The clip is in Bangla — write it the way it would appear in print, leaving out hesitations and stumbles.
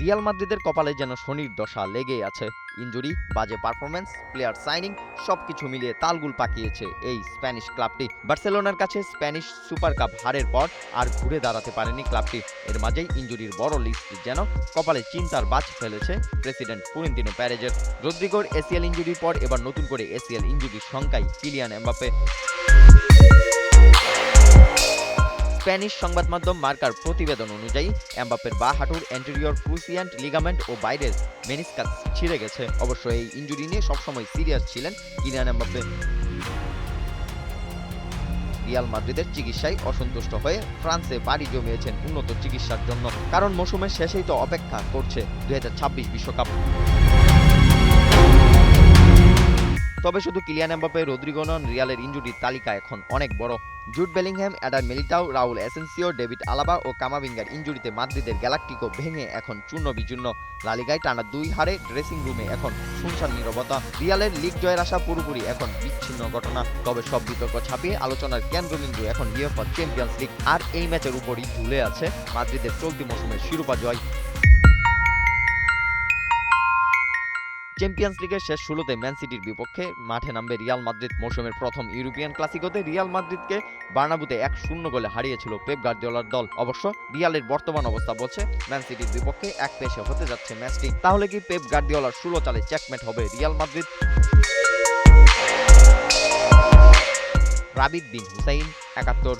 রিয়াল মাদ্রিদের কপালে যেন শনির দশা লেগেই আছে। ইনজুরি, বাজে পারফরম্যান্স, প্লেয়ার সাইনিং সবকিছু মিলিয়ে তালগুল পাকিয়েছে এই স্প্যানিশ ক্লাবটি। বার্সেলোনার কাছে স্প্যানিশ সুপার কাপ হারের পর আর ঘুরে দাঁড়াতে পারেনি ক্লাবটি। এর মাঝেই ইনজুরির বড় লিস্ট যেন কপালে চিন্তার বাজ ফেলেছে প্রেসিডেন্ট ফ্লোরেন্তিনো পেরেজের। রদ্রিগোর এসিএল ইনজুরির পর এবার নতুন করে এসিএল ইনজুরির সংখ্যায় কিলিয়ান এমবাপ্পে। স্প্যানিশ সংবাদ মাধ্যম মার্কার প্রতিবেদন অনুযায়ী এমবাপ্পের বাঁ হাঁটুর অ্যান্টেরিয়র ক্রুসিয়ান্ট লিগামেন্ট ও বাইরের মেনিসকাস ছিঁড়ে গেছে। অবশ্য এই ইনজুরি নিয়ে সবসময় সিরিয়াস ছিলেন কিলিয়ান এমবাপ্পে। রিয়াল মাদ্রিদের চিকিৎসায় অসন্তুষ্ট হয়ে ফ্রান্সে পাড়ি জমিয়েছেন উন্নত চিকিৎসার জন্য, কারণ মৌসুমের শেষেই তো অপেক্ষা করছে 2026 বিশ্বকাপ। তবে শুধু কিলিয়ান এমবাপ্পে, রদ্রিগো নন, রিয়ালের ইনজুরির তালিকা এখন অনেক বড়। Jude Bellingham, Eder Militao, Raul Asensio, David Alaba ও কামাভিঙ্গার ইনজুরিতে মাদ্রিদের গ্যালাক্টিকো ভেঙে এখন চূর্ণ বিচূর্ণ। লা লিগায় টানা 2 হারে ড্রেসিং রুমে এখন শুনশান নীরবতা। রিয়ালের লিগ জয়ের আশা পুরোপুরি এখন বিচ্ছিন্ন ঘটনা। তবে সব বিতর্ক ছাপিয়ে আলোচনার কেন্দ্রবিন্দু এখন ইউএফা চ্যাম্পিয়ন্স লিগ, আর এই ম্যাচের উপরই ঝুলে আছে মাদ্রিদের চলতি মৌসুমের শিরোপা জয়। চ্যাম্পিয়ন্স লিগের শেষ 16তে ম্যান সিটির বিপক্ষে মাঠে নামবে রিয়াল মাদ্রিদ। মৌসুমের প্রথম ইউরোপিয়ান ক্লাসিকোতে রিয়াল মাদ্রিদকে বার্নাবুতে 1-0 গোলে হারিয়েছিল পেপ গার্দিওলার দল। অবশ্য রিয়ালের বর্তমান অবস্থা বলছে ম্যান সিটির বিপক্ষে এক পেশে হতে যাচ্ছে ম্যাচটি। তাহলে কি পেপ গার্দিওলার 16 চালে চেকমেট হবে রিয়াল মাদ্রিদ? রাবিদ বিন হুসাইন, 71।